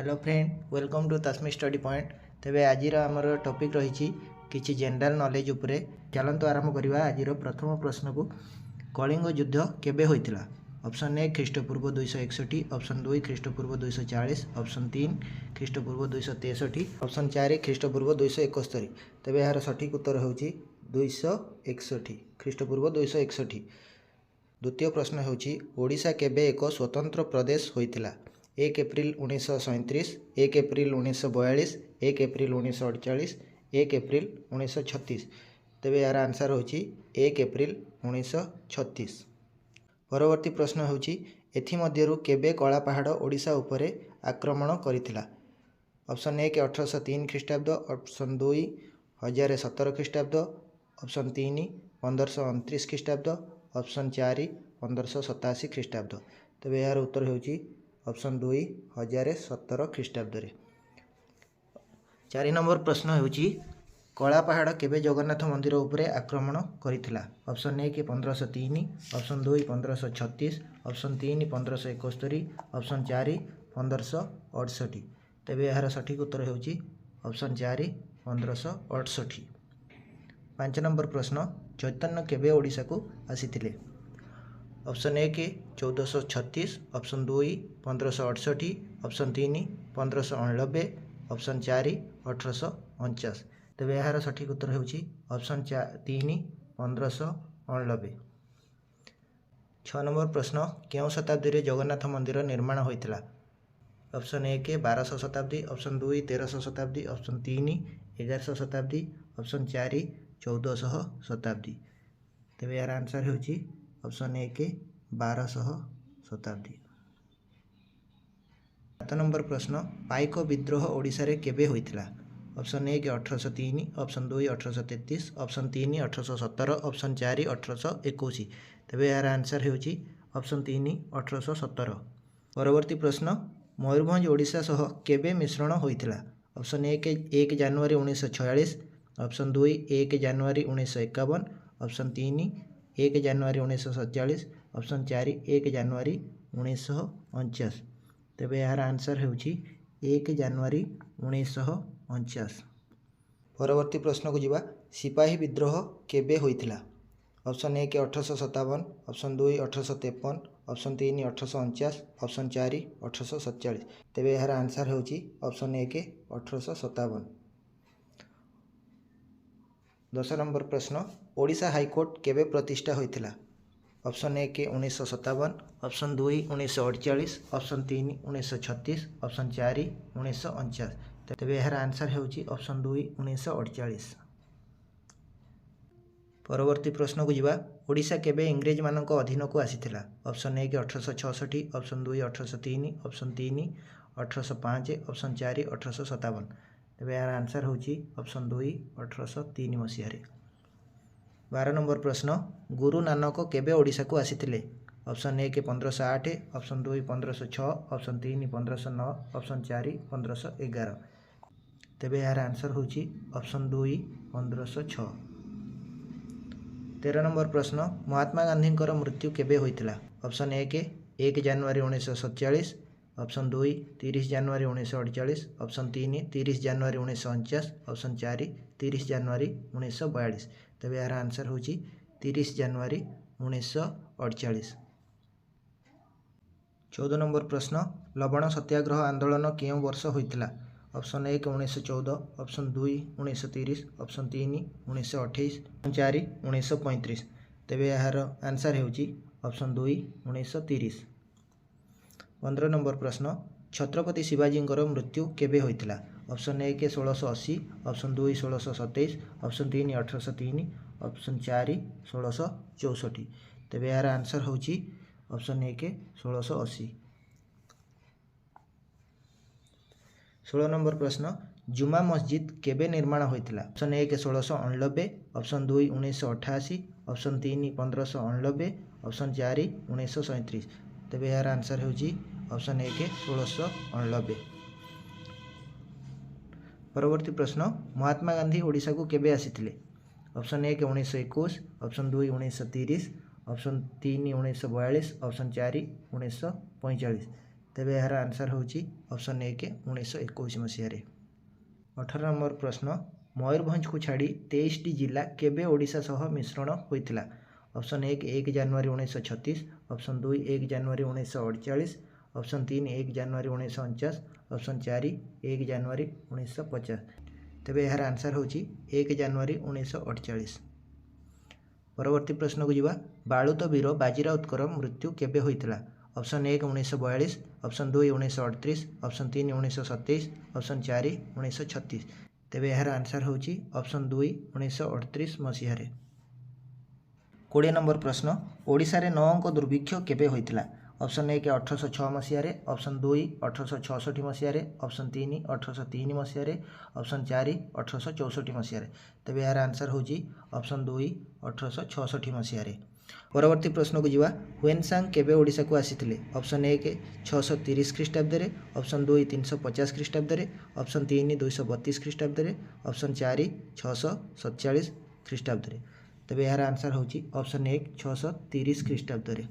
Hello friend, welcome to Tasmi study point. तेबे आजिर आमर टॉपिक रही किछि जनरल नॉलेज उपरे। चलंतु आरंभ करवा आजिर प्रथम प्रश्न को। कलिंग युद्ध केबे होइतिला? ऑप्शन ए ख्रीष्टपूर्व 261, ऑप्शन 2 ख्रीष्टपूर्व 240, ऑप्शन 3 ख्रीष्टपूर्व 263, ऑप्शन 4 ख्रीष्टपूर्व 271। तेबे यार सठिक उत्तर होउछि 261, ख्रीष्टपूर्व 261। द्वितीय प्रश्न होउछि ओडिशा केबे एक स्वतंत्र प्रदेश होइतिला? 1 एप्रिल 1937, 1 एप्रिल 1942, 1 एप्रिल 1948, 1 एप्रिल 1936। तेबे यार आंसर होछि 1 एप्रिल 1936। परवर्ती प्रश्न होछि एथिमध्यरु केबे कला पहाड़ ओडिशा उपरे आक्रमण करिथिला? ऑप्शन 1 1803 ख्रीष्टाब्द, ऑप्शन 2 1017 ख्रीष्टाब्द, ऑप्शन 3 1529 ख्रीष्टाब्द, ऑप्शन 4 1587 ख्रीष्टाब्द। तेबे यार उत्तर होछि ऑप्शन 2 1017 ख्रीष्टाब्द रे। 4 नंबर प्रश्न होछि कला पहाड़ केबे जगन्नाथ मंदिर उपरे आक्रमण करिथिला? Option 1 1503, option 2 1536, option 3 1571, option 4 1568। तेबे यार सठिक उत्तर होछि ऑप्शन 4 1568। 5 नंबर प्रश्न चैतन्य केबे ओडिशा को आसीथिले? Option 1 1436, option 2 1568, option 3 1589, option 4 1849। तेबे यार सठिक उत्तर होछि ऑप्शन 3 1589। 6 नंबर प्रश्न केउ शताब्दी रे जगन्नाथ मंदिर निर्माण होइतिला? ऑप्शन 1 1200 शताब्दी, ऑप्शन 2 1300 शताब्दी, ऑप्शन 3 1100 शताब्दी, ऑप्शन 4 1400 शताब्दी। तेबे यार आंसर होछि ऑप्शन 1 1200 शताब्दी। 7 नंबर प्रश्न पाइक विद्रोह ओडिशा रे केबे होइतिला? Option 1 1803, option 2 1833, option 3 1817, option 4 1821। तेबे यार आंसर होछि ऑप्शन 3 1817। परवर्ती प्रश्न मयूरभंज ओडिशा सह केबे मिश्रण होइतिला? ऑप्शन 1 जनवरी 1946, ऑप्शन 2 1 जनवरी 1951, ऑप्शन 3 1 जनवरी 1947, ऑप्शन 4 1 जनवरी 1949। तेबे यार आंसर होछि 1 जनवरी 1949। परवर्ती प्रश्न को जिबा सिपाही विद्रोह केबे होइतिला? Option 1 1857, option 2 1853, option 3 1849, option 4 1847। तेबे यार आंसर होछि ऑप्शन 1 1857। 10 नंबर प्रश्न ओडिशा हाईकोर्ट केबे प्रतिष्ठा होइतिला? Option 1 1957, option 2 1948, option 3 1936, option 4 1949। तेबे यार आंसर होछि ऑप्शन 2 1948। परवर्ती प्रश्न को जिबा ओडिशा केबे इंग्रेज मानक अधीन को आसीथिला? Option 1 1866, option 2 1803, option 3 1805, option 4 1857। तेबे यार आंसर होछि ऑप्शन 2 1803 मसिया रे। 12 नंबर प्रश्न गुरु नानक केबे ओडिशा को आसीथिले? Option 1 1508, option 2 1506, option 3 1509, option 4 1511। तेबे यार आंसर होछि ऑप्शन 2 1506। 13 नंबर प्रश्न महात्मा गांधी मृत्यु केबे होइतिला? ऑप्शन 1 जनवरी 1947, ऑप्शन 2 30 जनवरी 1948, ऑप्शन 3 30 जनवरी 1949, ऑप्शन 4 30 जनवरी 1942। तेबे यार आंसर होछि 30 जनवरी 1948। 14 नंबर प्रश्न लवण सत्याग्रह आंदोलन केउ वर्ष होइतिला? Option 1 1914, option 2 1930, option 3 1928, option 4 1935। तेबे यार आंसर होछि ऑप्शन 2 1930। 15 नंबर प्रश्न छत्रपति शिवाजी मृत्यु केबे होइतिला? Option 1 1680, option 2 1627, option 3 1803, option 4 1664। तेबे यार आंसर होछि ऑप्शन 1 1680। 16 नंबर प्रश्न जुमा मस्जिद केबे निर्माण होइतिला? Option 1 1689, option 2 1988, option 3 1589, option 4 1937। तेबे यार आंसर होछि ऑप्शन 1 1689। परवर्ती प्रश्न महात्मा गांधी ओडिशा को केबे आसीथिले? Option 1 1921, option 2 1930, option 3 1942, option 4 1945। तेबे यार आंसर होची ऑप्शन ए के 1921 मसीह। 18 नंबर प्रश्न मयूरभंज को छाड़ी 23टी जिला केबे ओडिशा सह मिश्रण होइतिला। ऑप्शन 1 जनवरी 1936, ऑप्शन 2 1 जनवरी 1948, ऑप्शन 3 1 जनवरी 1949, ऑप्शन 4 1 जनवरी 1950। तेबे यार आंसर होची 1 जनवरी 1948। परवर्ती प्रश्न को जीवा बाळुत वीर बाजीराउतर मृत्यु केबे होइतिला। Option 1 1942, option 2 1938, option 3 1927, option 4 1936। तेबे यार आंसर होची ऑप्शन 2 1938 मसीह। 20 नंबर प्रश्न ओडिशा रे 9 अंक दुर्भिक्ष केबे होइतिला। ऑप्शन 1 1806 मसीह, ऑप्शन 2 1866 मसीह, ऑप्शन 3 1803 मसीह, ऑप्शन 4 1864 मसीह। तेबे यार आंसर होची ऑप्शन 2 1866 मसीह। परवर्ती प्रश्न को जीवा हुएनसांग केबे ओडिशा को आसीथिले। ऑप्शन 1 630 ख्रीष्टाब्द, ऑप्शन 2 350 ख्रीष्टाब्द, ऑप्शन 3 232 ख्रीष्टाब्द, ऑप्शन 4 647 ख्रीष्टाब्द। तेबे यार आंसर होची ऑप्शन 1 630 ख्रीष्टाब्द।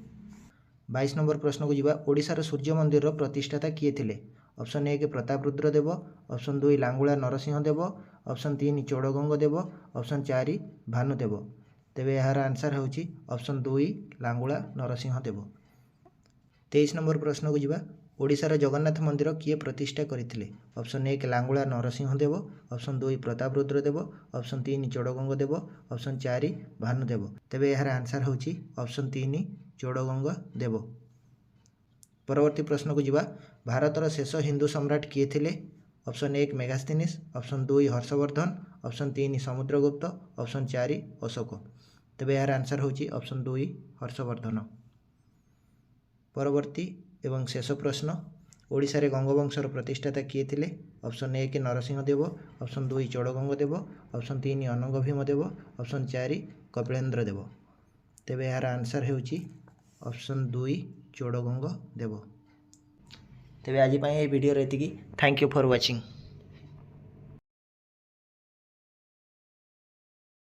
22 नंबर प्रश्न को जीवा ओडिशार सूर्य मंदिर प्रतिष्ठाता किए थिले। ऑप्शन 1 प्रतापरुद्र देव, ऑप्शन 2 लांगुला नरसिंह देव, ऑप्शन 3 चोड़गंग देव, ऑप्शन 4 भानुदेव। तेबे यार आंसर होची ऑप्शन 2 लांगुला नरसिंह देव। 23 नंबर प्रश्न को जीवा ओडिशार जगन्नाथ मंदिर किए प्रतिष्ठा करथिले। ऑप्शन 1 लांगुला नरसिंह देव, ऑप्शन 2 प्रतापरुद्र देव, ऑप्शन 3 चोड़गंग देव, ऑप्शन 4 भानुदेव। तेबे यार आंसर होची ऑप्शन 3 चोड़गंग देव। परवर्ती प्रश्न को जीवा भारतर शेष हिंदू सम्राट किए थिले। Option 1 Megasthenes, option 2 Harshvardhan, option 3 Samudragupta, option 4 Ashok. तेबे यार आंसर होची ऑप्शन 2 हर्षवर्धन। परवर्ती एवं शेष प्रश्न ओडिशा रे गंगवंशर प्रतिष्ठाता किए थिले। ऑप्शन 1 नरसिंह देव, ऑप्शन 2 चोड़गंग देव, ऑप्शन 3 अनंग भीम देव, ऑप्शन 4 कपिलेन्द्र देव। तेबे यार आंसर होची ऑप्शन 2 चोड़गंग देव। तेबे आज भिडियो एतिकी। Thank you for watching.